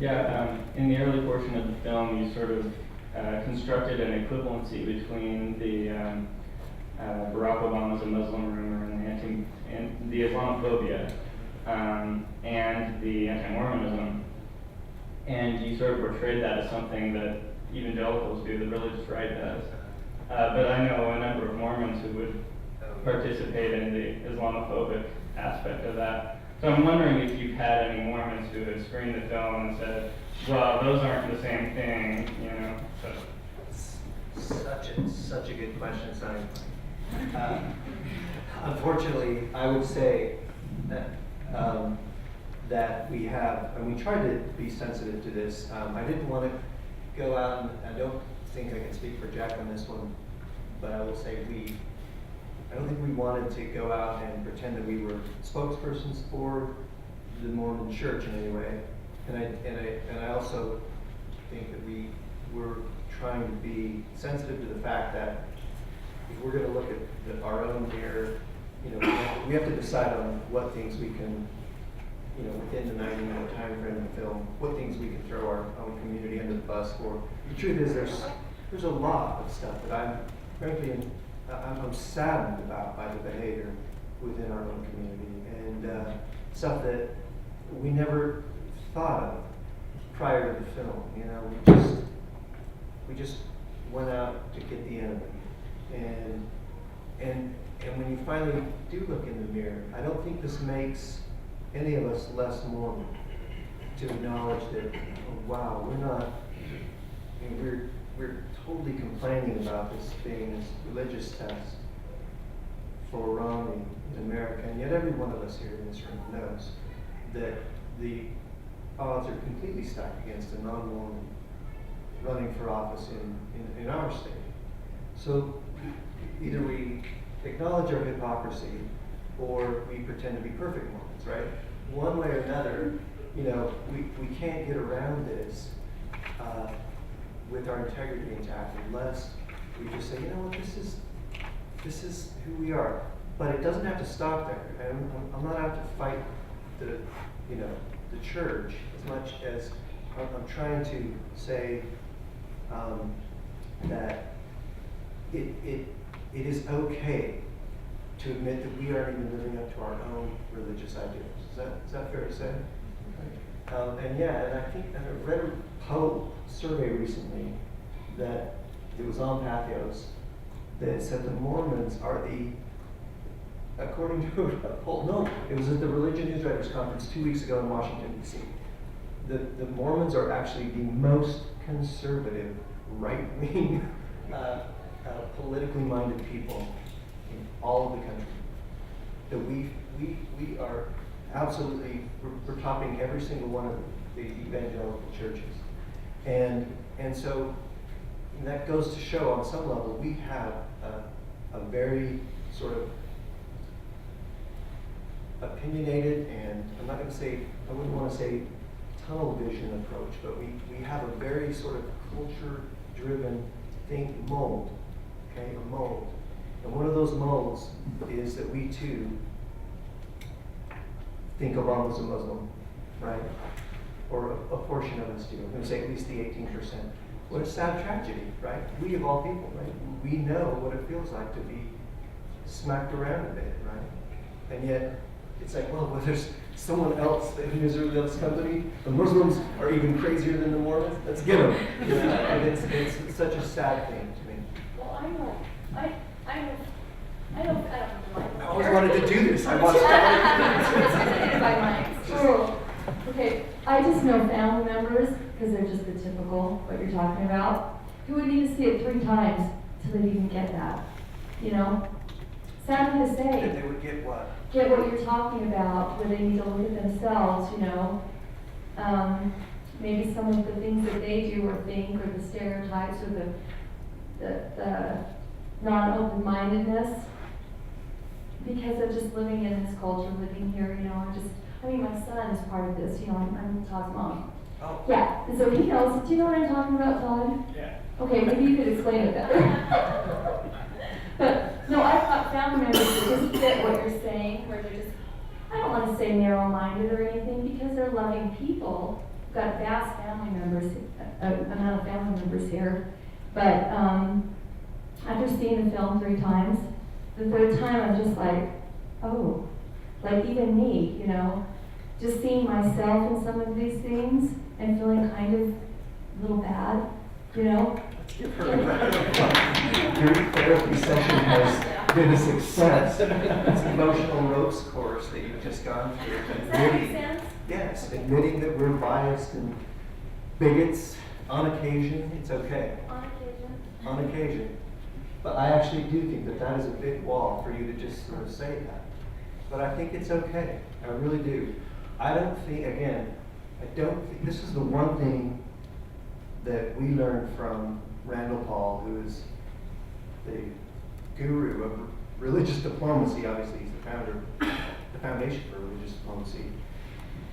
Yeah, in the early portion of the film, you sort of constructed an equivalency between the Barack Obama's a Muslim rumor and the Islamophobia and the anti-Mormonism. And you sort of portrayed that as something that evangelicals do, the religious right does. But I know a number of Mormons who would participate in the Islamophobic aspect of that. So I'm wondering if you've had any Mormons who had screened the film and said, well, those aren't the same thing, you know. Such a good question, Sonny. Unfortunately, I would say that that we have, and we tried to be sensitive to this. I didn't want to go out, and I don't think I can speak for Jack on this one, but I will say I don't think we wanted to go out and pretend that we were spokespersons for the Mormon Church in any way. And I also think that we were trying to be sensitive to the fact that if we're going to look at our own mirror, you know, we have to decide on what things we can, you know, within the 90-minute time frame of the film, what things we can throw our own community under the bus for. The truth is, there's a lot of stuff that I'm saddened about by the behavior within our own community, and stuff that we never thought of prior to the film. You know, we just went out to get the enemy, and when you finally do look in the mirror, I don't think this makes any of us less Mormon to acknowledge that, oh, wow, we're not. I mean, we're totally complaining about this being this religious test for Romney in America, and yet every one of us here in this room knows that the odds are completely stacked against a non-Mormon running for office in our state. So either we acknowledge our hypocrisy or we pretend to be perfect Mormons, right? One way or another, you know, we can't get around this with our integrity intact unless we just say, you know what, this is who we are. But it doesn't have to stop there. And I'm not out to fight the church as much as I'm trying to say that it is okay to admit that we aren't even living up to our own religious ideals. Is that fair to say? And I think I read a Poe survey recently that it was on Pathos that said the Mormons are according to a poll, no, it was at the Religion News Writers Conference 2 weeks ago in Washington, D.C. The Mormons are actually the most conservative, right-wing, politically minded people in all of the country. That we are absolutely, we're topping every single one of the evangelical churches. And so that goes to show on some level we have a very sort of opinionated, and I wouldn't want to say tunnel vision approach, but we have a very sort of culture-driven mold, okay, a mold. And one of those molds is that we too think Obama's a Muslim, right? Or a portion of us do. I'm going to say at least the 18%. What a sad tragedy, right? We of all people, right? We know what it feels like to be smacked around a bit, right? And yet, it's like, well, there's someone else in Israel's company. The Muslims are even crazier than the Mormons. Let's get them. You know? And it's such a sad thing to me. Well, I don't I always wanted to do this. I watched Okay, I just know family members, because they're just the typical, what you're talking about, who would need to see it 3 times till they even get that. You know? Sadly to say. That they would get what? Get what you're talking about, where they need to look at themselves, you know. Maybe some of the things that they do or think, or the stereotypes, or the non-open-mindedness, because of just living in this culture, living here, you know, my son is part of this, you know, I'm Todd's mom. Oh. Yeah, and so he knows, do you know what I'm talking about, Todd? Yeah. Okay, maybe you could explain it better. But, no, I've got family members that just get what you're saying, where they're just, I don't want to say narrow-minded or anything, because they're loving people, got vast family members, amount of family members here. But after seeing the film 3 times, the 3rd time I'm just like, oh, like even me, you know, just seeing myself in some of these things and feeling kind of a little bad, you know. Your therapy session has been a success. It's an emotional ropes course that you've just gone through. Does that make sense? Yes, admitting that we're biased and bigots on occasion, it's okay. On occasion. On occasion. But I actually do think that that is a big wall for you to just sort of say that. But I think it's okay. I really do. I don't think, again, this is the one thing that we learned from Randall Paul, who is the guru of religious diplomacy. Obviously, he's the founder, the foundation for religious diplomacy,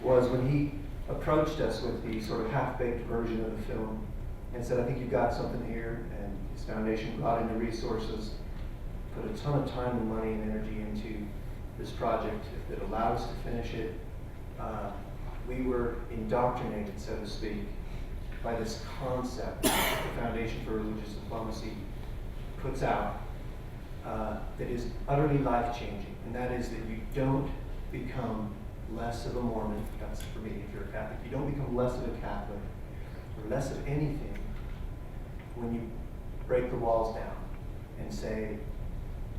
was when he approached us with the sort of half-baked version of the film and said, I think you've got something here, and his foundation brought in the resources, put a ton of time and money and energy into this project that allowed us to finish it. We were indoctrinated, so to speak, by this concept that the Foundation for Religious Diplomacy puts out that is utterly life-changing, and that is that you don't become less of a Mormon. That's for me, if you're a Catholic. You don't become less of a Catholic or less of anything when you break the walls down and say,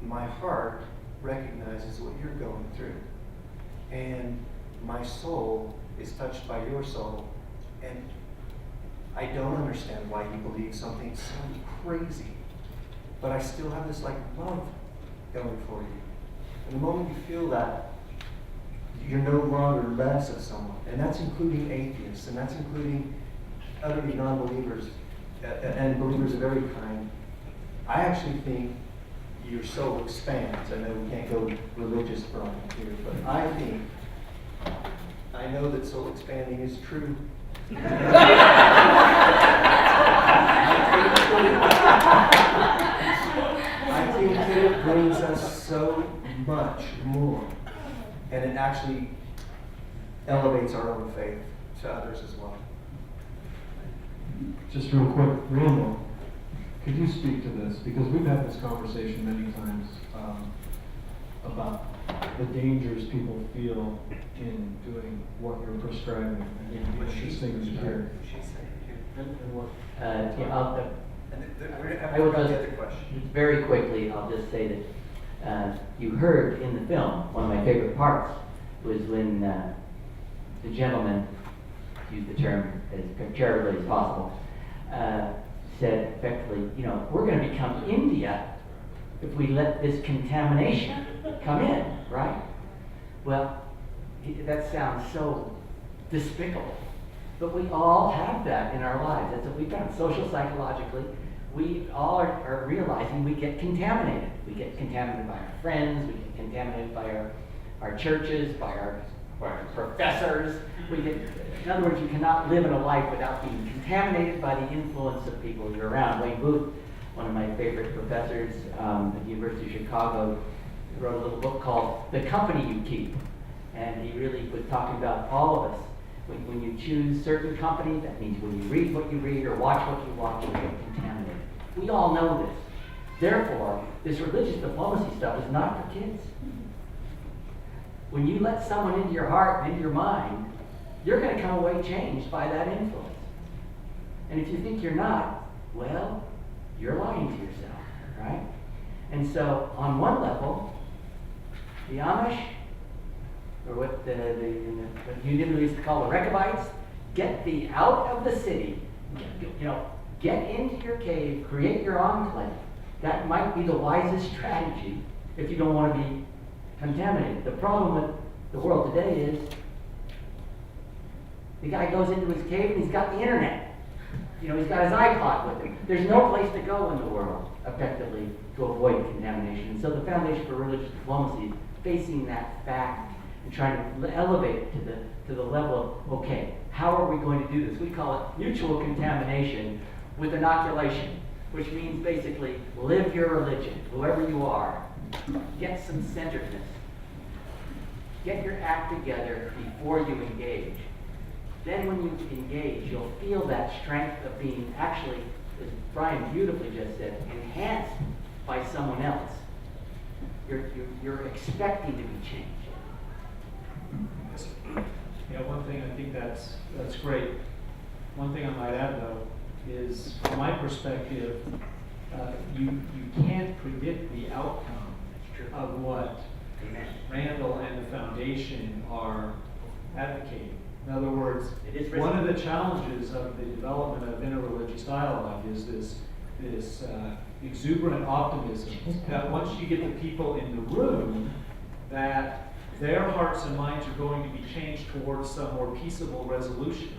my heart recognizes what you're going through, and my soul is touched by your soul, and I don't understand why you believe something so crazy, but I still have this like love going for you. And the moment you feel that, you're no longer less of someone, and that's including atheists, and that's including utterly non-believers and believers of every kind. I actually think your soul expands. I know we can't go religious from here, but I know that soul expanding is true. I think that it brings us so much more, and it actually elevates our own faith to others as well. Just real quick, Randall, could you speak to this? Because we've had this conversation many times about the dangers people feel in doing what you're prescribing. And the interesting to hear. I will just, very quickly, I'll just say that you heard in the film, one of my favorite parts was when the gentleman, to use the term as charitably as possible, said effectively, you know, we're going to become India if we let this contamination come in, right? Well, that sounds so despicable. But we all have that in our lives. That's what we've done. Social, psychologically, we all are realizing we get contaminated. We get contaminated by our friends, we get contaminated by our churches, by our professors. In other words, you cannot live in a life without being contaminated by the influence of people you're around. Wayne Booth, one of my favorite professors at the University of Chicago, wrote a little book called The Company You Keep. And he really was talking about all of us. When you choose certain company, that means when you read what you read or watch what you watch, you get contaminated. We all know this. Therefore, this religious diplomacy stuff is not for kids. When you let someone into your heart and into your mind, you're going to come away changed by that influence. And if you think you're not, well, you're lying to yourself, right? And so, on one level, the Amish, or what what you used to call the Rechabites, get thee out of the city. You know, get into your cave, create your enclave. That might be the wisest strategy if you don't want to be contaminated. The problem with the world today is the guy goes into his cave and he's got the internet. You know, he's got his iPod with him. There's no place to go in the world, effectively, to avoid contamination. And so the Foundation for Religious Diplomacy is facing that fact and trying to elevate it to the level of, okay, how are we going to do this? We call it mutual contamination with inoculation, which means basically live your religion, whoever you are. Get some centeredness. Get your act together before you engage. then when you engage, you'll feel that strength of being actually, as Brian beautifully just said, enhanced by someone else. You're expecting to be changed. Yeah, one thing, I think that's great. One thing I might add, though, is from my perspective, you can't predict the outcome of what Randall and the foundation are advocating. In other words, one of the challenges of the development of interreligious dialogue is this exuberant optimism that once you get the people in the room, that their hearts and minds are going to be changed towards some more peaceable resolution.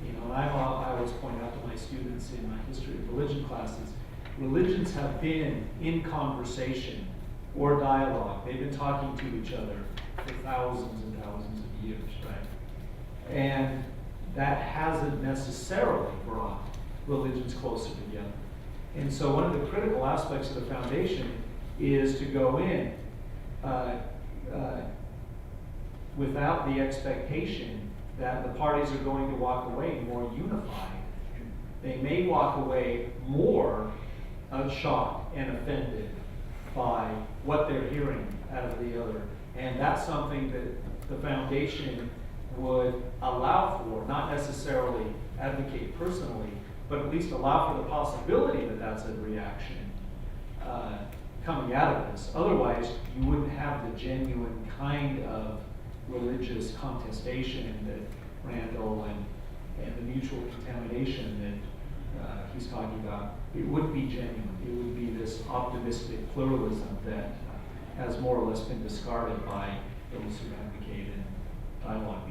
You know, and I always point out to my students in my history of religion classes, religions have been in conversation or dialogue. They've been talking to each other for thousands and thousands of years, right? And that hasn't necessarily brought religions closer together. And so one of the critical aspects of the foundation is to go in without the expectation that the parties are going to walk away more unified. They may walk away more shocked and offended by what they're hearing out of the other. And that's something that the foundation would allow for, not necessarily advocate personally, but at least allow for the possibility that that's a reaction coming out of this. Otherwise, you wouldn't have the genuine kind of religious contestation that Randall and the mutual contamination that he's talking about. It would be genuine. It would be this optimistic pluralism that has more or less been discarded by those who advocate in dialogue.